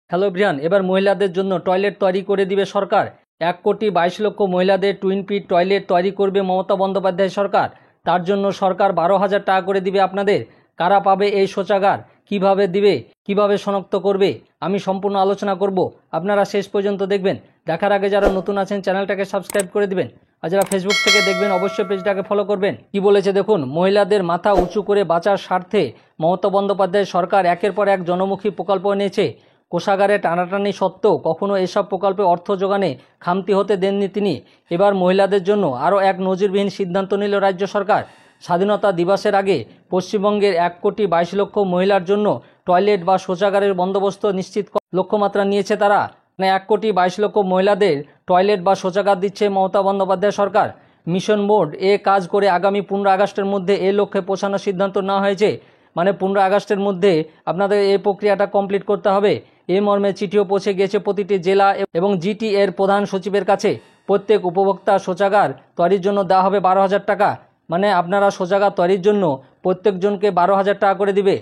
Hello Brian, এবার মহিলাদের জন্য টয়লেট তৈরি করে দিবে সরকার। 1,22,00,000 মহিলাদের টুইন পিট টয়লেট তৈরি করবে মমতা বন্দ্যোপাধ্যায় সরকার। তার জন্য সরকার 12,000 টাকা করে দিবে আপনাদের। কারা পাবে এই শৌচাগার, কিভাবে দিবে, কিভাবে শনাক্ত করবে, আমি সম্পূর্ণ আলোচনা করব। আপনারা শেষ পর্যন্ত দেখবেন। দেখার আগে যারা নতুন আছেন চ্যানেলটাকে সাবস্ক্রাইব করে দিবেন, আর যারা ফেসবুক থেকে দেখবেন অবশ্যই পেজটাকে ফলো করবেন। কি বলেছে দেখুন, মহিলাদের মাথা উঁচু করে বাঁচার স্বার্থে মমতা বন্দ্যোপাধ্যায় সরকার একের পর এক জনমুখী প্রকল্প এনেছে। কোষাগারে টানাটানি সত্ত্বেও কখনো এসব প্রকল্পে অর্থ যোগানে খামতি হতে দেননি তিনি। এবার মহিলাদের জন্য আরও এক নজিরবিহীন সিদ্ধান্ত নিল রাজ্য সরকার। স্বাধীনতা দিবসের আগে পশ্চিমবঙ্গের 1,22,00,000 মহিলার জন্য টয়লেট বা শৌচাগারের বন্দোবস্ত নিশ্চিত লক্ষ্যমাত্রা নিয়েছে তারা। 1,22,00,000 মহিলাদের টয়লেট বা শৌচাগার দিচ্ছে মমতা বন্দ্যোপাধ্যায় সরকার। মিশন মোড এ কাজ করে আগামী 15 আগস্টের মধ্যে এ লক্ষ্যে পৌঁছানোর সিদ্ধান্ত নেওয়া হয়েছে। মানে 15 আগস্টের মধ্যে আপনাদের এই প্রক্রিয়াটা কমপ্লিট করতে হবে। এই মর্মে চিঠিও পৌঁছে গিয়েছে প্রতিটি জেলা এবং জিটি এর প্রধান সচিবের কাছে। প্রত্যেক উপভোক্তা শৌচাগার তৈরির জন্য দেওয়া হবে 12,000 টাকা। মানে আপনারা শৌচাগার তৈরির জন্য প্রত্যেকজনকে 12,000 টাকা করে দিবে।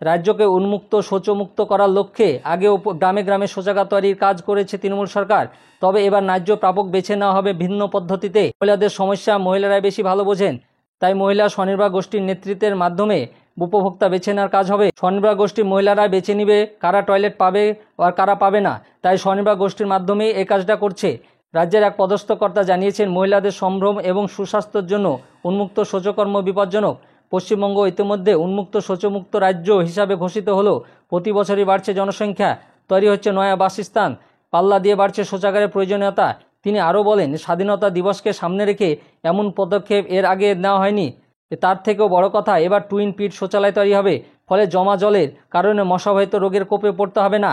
রাজ্যকে উন্মুক্ত শৌচমুক্ত করার লক্ষ্যে আগেও গ্রামে গ্রামে শৌচাগার তৈরির কাজ করেছে তৃণমূল সরকার। তবে এবার ন্যায্য প্রাপক বেছে নেওয়া হবে ভিন্ন পদ্ধতিতে। মহিলাদের সমস্যা মহিলারাই বেশি ভালো বোঝেন, তাই মহিলা স্বনির্ভর গোষ্ঠীর নেতৃত্বের মাধ্যমে উপভোক্তা বেছে নেওয়ার কাজ হবে। স্বনির্ভর গোষ্ঠীর মহিলারা বেছে নিবে কারা টয়লেট পাবে আর কারা পাবে না, তাই স্বনির্ভর গোষ্ঠীর মাধ্যমেই এই কাজটা করছে। রাজ্যের এক পদস্থ কর্তা জানিয়েছেন, মহিলাদের সম্ভ্রম এবং সুস্বাস্থ্যের জন্য উন্মুক্ত শৌচকর্ম বিপজ্জনক। পশ্চিমবঙ্গ ইতিমধ্যে উন্মুক্ত শৌচমুক্ত রাজ্য হিসাবে ঘোষিত হলো। প্রতি বছরই বাড়ছে জনসংখ্যা, তৈরি হচ্ছে নয়া বাসস্থান, পাল্লা দিয়ে বাড়ছে শৌচাগারের প্রয়োজনীয়তা। তিনি আরও বলেন, স্বাধীনতা দিবসকে সামনে রেখে এমন পদক্ষেপ এর আগে নেওয়া হয়নি। তার থেকেও বড় কথা, এবার টুইন পিট শৌচালয় তৈরি হবে, ফলে জমা জলের কারণে মশাবাহিত রোগের কোপে পড়তে হবে না।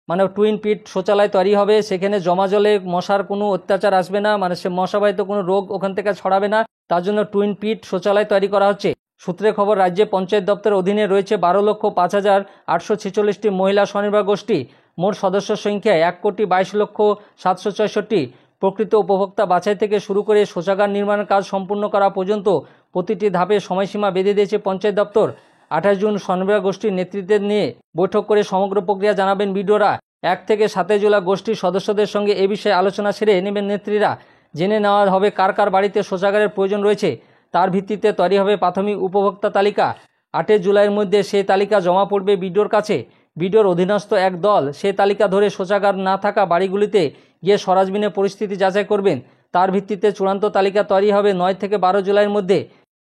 মানে টুইন পিট শৌচালয় তৈরি হবে, সেখানে জমা জলে মশার কোনো অত্যাচার আসবে না, মানে সে মশাবাহিত কোনো রোগ ওখান থেকে ছড়াবে না। তার জন্য টুইন পিট শৌচালয় তৈরি করা হচ্ছে। সূত্রে খবর, রাজ্যে পঞ্চায়েত দপ্তরের অধীনে রয়েছে 12,05,846টি মহিলা স্বনির্ভর গোষ্ঠী। মোট সদস্য সংখ্যা 1,22,764। প্রকৃত উপভোক্তা বাছাই থেকে শুরু করে শৌচাগার নির্মাণের কাজ সম্পূর্ণ করা পর্যন্ত প্রতিটি ধাপে সময়সীমা বেঁধে দিয়েছে পঞ্চায়েত দপ্তর। 28 জুন স্বনির্ভর গোষ্ঠীর নেতৃত্বের নিয়ে বৈঠক করে সমগ্র প্রক্রিয়া জানাবেন বিডিওরা। 1 থেকে 7 জুলাই গোষ্ঠীর সদস্যদের সঙ্গে এ বিষয়ে আলোচনা সেরে নেবেন নেত্রীরা। জেনে নেওয়া হবে কার কার বাড়িতে শৌচাগারের প্রয়োজন রয়েছে। তার ভিত্তিতে তৈরি হবে প্রাথমিক উপভোক্তা তালিকা। 8 জুলাইয়ের মধ্যে সেই তালিকা জমা পড়বে বিডিওর কাছে। বিডিওর অধীনস্থ এক দল সেই তালিকা ধরে শৌচাগার না থাকা বাড়িগুলিতে গিয়ে সরেজমিনে পরিস্থিতি যাচাই করবেন। তার ভিত্তিতে চূড়ান্ত তালিকা তৈরি হবে 9 থেকে 12 জুলাইয়ের মধ্যে।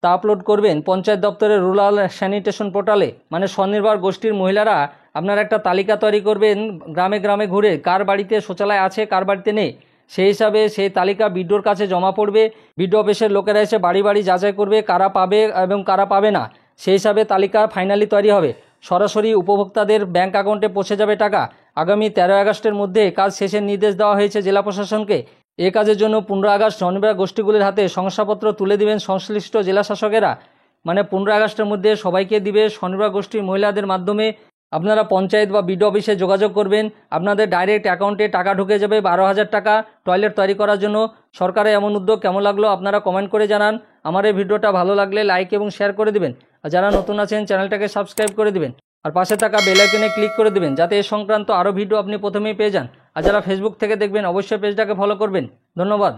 তা আপলোড করবেন পঞ্চায়েত দপ্তরের রুরাল স্যানিটেশন পোর্টালে। মানে স্বনির্ভর গোষ্ঠীর মহিলারা আপনারা একটা তালিকা তৈরি করবেন, গ্রামে গ্রামে ঘুরে কার বাড়িতে শৌচালয় আছে কার বাড়িতে নেই। সেই হিসাবে সেই তালিকা বিডিওর কাছে জমা পড়বে। বিডিও অফিসের লোকেরা এসে বাড়ি বাড়ি যাচাই করবে কারা পাবে এবং কারা পাবে না। সেই হিসাবে তালিকা ফাইনালি তৈরি হবে। সরাসরি উপভোক্তাদের ব্যাংক অ্যাকাউন্টে পৌঁছে যাবে টাকা। আগামী 13 আগস্টের মধ্যে কাজ শেষের নির্দেশ দেওয়া হয়েছে জেলা প্রশাসনকে। এ কাজের জন্য 15 আগস্ট স্বনির্ভর গোষ্ঠীগুলির হাতে শংসাপত্র তুলে দিবেন সংশ্লিষ্ট জেলা শাসকেরা। মানে 15 আগস্টের মধ্যে সবাইকে দিবে স্বনির্ভর গোষ্ঠীর মহিলাদের মাধ্যমে। আপনারা পঞ্চায়েত বা বিডিও অফিসে যোগাযোগ করবেন, আপনাদের ডাইরেক্ট অ্যাকাউন্টে টাকা ঢুকে যাবে 12,000 টাকা টয়লেট তৈরি করার জন্য। সরকারের এমন উদ্যোগ কেমন লাগলো আপনারা কমেন্ট করে জানান। আমার এই ভিডিওটা ভালো লাগলে লাইক এবং শেয়ার করে দিবেন, আর যারা নতুন আছেন চ্যানেলটাকে সাবস্ক্রাইব করে দিবেন, আর পাশে থাকা বেল আইকনে ক্লিক করে দিবেন যাতে এ সংক্রান্ত আরও ভিডিও আপনি প্রথমেই পেয়ে যান। আর যারা ফেসবুক থেকে দেখবেন অবশ্যই পেজটাকে ফলো করবেন। ধন্যবাদ।